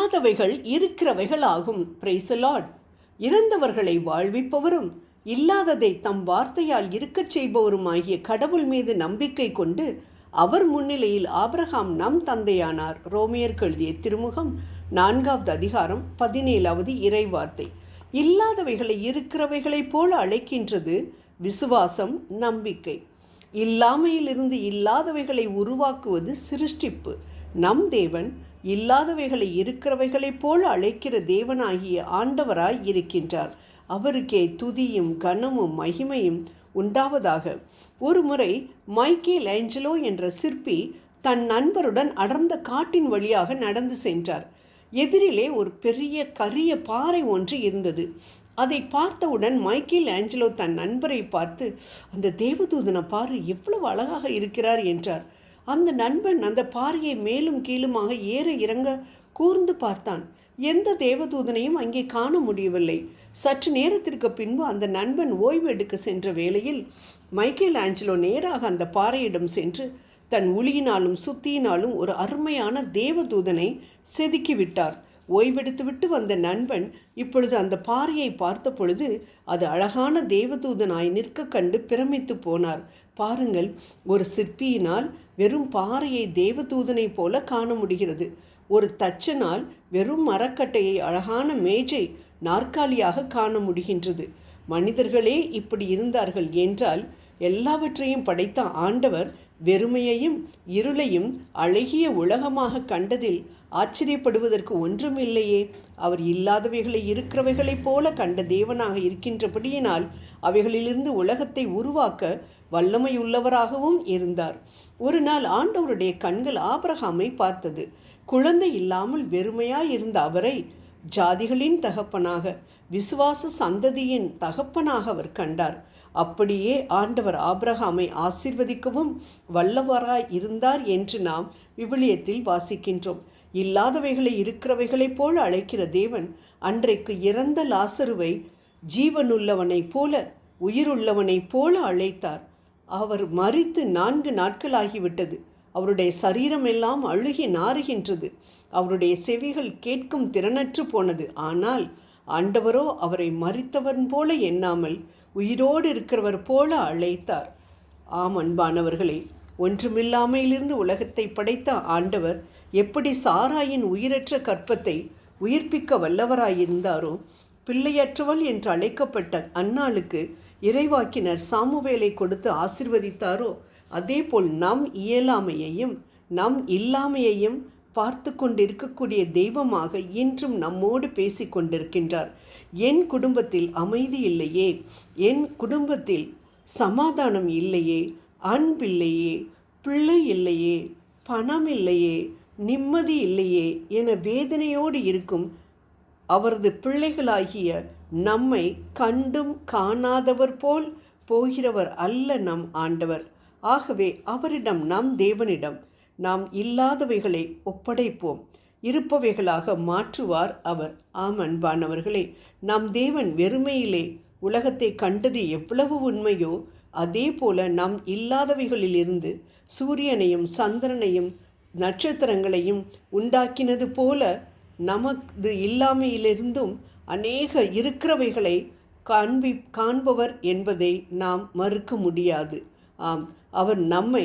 இல்லாதவைகள் இருக்கிறவைகள் ஆகும். Praise the Lord. இறந்தவர்களை வாழ்விப்பவரும் இல்லாததை தம் வார்த்தையால் இருக்கச் செய்பவருமாகிய கடவுள் மீது நம்பிக்கை கொண்டு அவர் முன்னிலையில் ஆபிரகாம் நம் தந்தையானார். ரோமியருக்கு எழுதிய திருமுகம் 4வது அதிகாரம் 17வது இறைவார்த்தை. இல்லாதவைகளை இருக்கிறவைகளைப் போல அழைக்கின்றது விசுவாசம், நம்பிக்கை. இல்லாமையிலிருந்து இல்லாதவைகளை உருவாக்குவது சிருஷ்டிப்பு. நம் தேவன் இல்லாதவைகளை இருக்கிறவைகளைப் போல அழைக்கிற தேவனாகிய ஆண்டவராய் இருக்கின்றார். அவருக்கே துதியும் கனமும் மகிமையும் உண்டாவதாக. ஒரு முறை மைக்கேல் ஏஞ்சலோ என்ற சிற்பி தன் நண்பருடன் அடர்ந்த காட்டின் வழியாக நடந்து சென்றார். எதிரிலே ஒரு பெரிய கரிய பாறை ஒன்று இருந்தது. அதை பார்த்தவுடன் மைக்கேல் ஏஞ்சலோ தன் நண்பரை பார்த்து, அந்த தேவதூதனை பாரு, எவ்வளவு அழகாக இருக்கிறார் என்றார். அந்த நண்பன் அந்த பாறையை மேலும் கீழுமாக ஏற இறங்க கூர்ந்து பார்த்தான். எந்த தேவதூதனையும் அங்கே காண முடியவில்லை. சற்று நேரத்திற்கு பின்பு அந்த நண்பன் ஓய்வு எடுக்க சென்ற வேளையில் மைக்கேல் ஏஞ்சலோ நேராக அந்த பாறையிடம் சென்று தன் உளியினாலும் சுத்தியினாலும் ஒரு அருமையான தேவதூதனை செதுக்கிவிட்டார். ஓய்வெடுத்துவிட்டு வந்த நண்பன் இப்பொழுது அந்த பாறையை பார்த்த பொழுது அது அழகான தேவதூதனாய் நிற்க கண்டு பிரமித்து போனார். பாருங்கள், ஒரு சிற்பியினால் வெறும் பாறையை தேவதூதனை போல காண முடிகிறது. ஒரு தச்சனால் வெறும் மரக்கட்டையை அழகான மேஜை, நாற்காலியாக காண முடிகின்றது. மனிதர்களே இப்படி இருந்தார்கள் என்றால் எல்லாவற்றையும் படைத்த ஆண்டவர் வெறுமையையும் இருளையும் அழகிய உலகமாக கண்டதில் ஆச்சரியப்படுவதற்கு ஒன்றுமில்லையே. அவர் இல்லாதவைகளை இருக்கிறவைகளைப் போல கண்ட தேவனாக இருக்கின்றபடியினால் அவைகளிலிருந்து உலகத்தை உருவாக்க வல்லமையுள்ளவராகவும் இருந்தார். ஒரு நாள் ஆண்டவருடைய கண்கள் ஆபிரகாமை பார்த்தது. குழந்தை இல்லாமல் வெறுமையாய் இருந்த அவரை ஜாதிகளின் தகப்பனாக, விசுவாச சந்ததியின் தகப்பனாக அவர் கண்டார். அப்படியே ஆண்டவர் ஆபிரகாமை ஆசீர்வதிக்கவும் வல்லவராய் இருந்தார் என்று நாம் விவிலியத்தில் வாசிக்கின்றோம். இல்லாதவைகளை இருக்கிறவைகளைப் போல அழைக்கிற தேவன் அன்றைக்கு இறந்த லாசருவை ஜீவனுள்ளவனைப் போல, உயிருள்ளவனைப் போல அழைத்தார். அவர் மரித்து 4 நாட்களாகிவிட்டது. அவருடைய சரீரம் எல்லாம் அழுகி நாறுகின்றது. அவருடைய செவிகள் கேட்கும் திறனற்று போனது. ஆனால் ஆண்டவரோ அவரை மரித்தவன் போல எண்ணாமல் உயிரோடு இருக்கிறவர் போல அழைத்தார். ஆம் அன்பானவர்களே, ஒன்றுமில்லாமையிலிருந்து உலகத்தை படைத்த ஆண்டவர் எப்படி சாராயின் உயிரற்ற கற்பத்தை உயிர்ப்பிக்க வல்லவராயிருந்தாரோ, பிள்ளையற்றவள் என்று அழைக்கப்பட்ட அன்னாளுக்கு இறைவாக்கினர் சாமுவேலை கொடுத்து ஆசிர்வதித்தாரோ, அதேபோல் நம் இயலாமையையும் நம் இல்லாமையையும் பார்த்து கொண்டிருக்கக்கூடிய தெய்வமாக இன்றும் நம்மோடு பேசி கொண்டிருக்கின்றார். என் குடும்பத்தில் அமைதி இல்லையே, என் குடும்பத்தில் சமாதானம் இல்லையே, அன்பில்லையே, பிள்ளை இல்லையே, பணம் இல்லையே, நிம்மதி இல்லையே என வேதனையோடு இருக்கும் அவரது பிள்ளைகளாகிய நம்மை கண்டும் காணாதவர் போல் போகிறவர் அல்ல நம் ஆண்டவர். ஆகவே அவரிடம், நம் தேவனிடம் நாம் இல்லாதவைகளை ஒப்படைப்போம். இருப்பவைகளாக மாற்றுவார் அவர். ஆம் அன்பானவர்களே, நம் தேவன் வெறுமையிலே உலகத்தை கண்டது எவ்வளவு உண்மையோ, அதே போல நம் இல்லாதவைகளிலிருந்து சூரியனையும் சந்திரனையும் நட்சத்திரங்களையும் உண்டாக்கினது போல நமது இல்லாமையிலிருந்தும் அநேக இருக்கிறவைகளை காண்பவர் என்பதை நாம் மறுக்க முடியாது. ஆம், அவர் நம்மை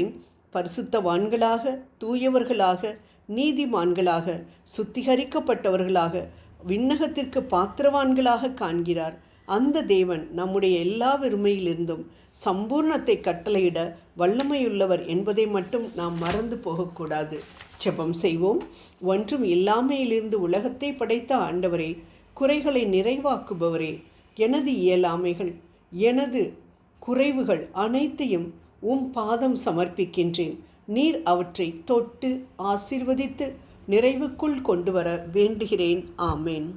பரிசுத்தவான்களாக, தூயவர்களாக, நீதிமான்களாக, சுத்திகரிக்கப்பட்டவர்களாக, விண்ணகத்திற்கு பாத்திரவான்களாக காண்கிறார். அந்த தேவன் நம்முடைய எல்லா வெறுமையிலிருந்தும் சம்பூர்ணத்தை கட்டளையிட வல்லமையுள்ளவர் என்பதை மட்டும் நாம் மறந்து போகக்கூடாது. ஜெபம் செய்வோம். ஒன்றும் இல்லாமையிலிருந்து உலகத்தை படைத்த ஆண்டவரே, குறைகளை நிறைவாக்குபவரே, எனது இயலாமைகள், எனது குறைவுகள் அனைத்தையும் பாதம் சமர்ப்பிக்கின்றேன். நீர் அவற்றை தொட்டு ஆசீர்வதித்து நிறைவுக்குள் கொண்டு வர வேண்டுகிறேன். ஆமேன்.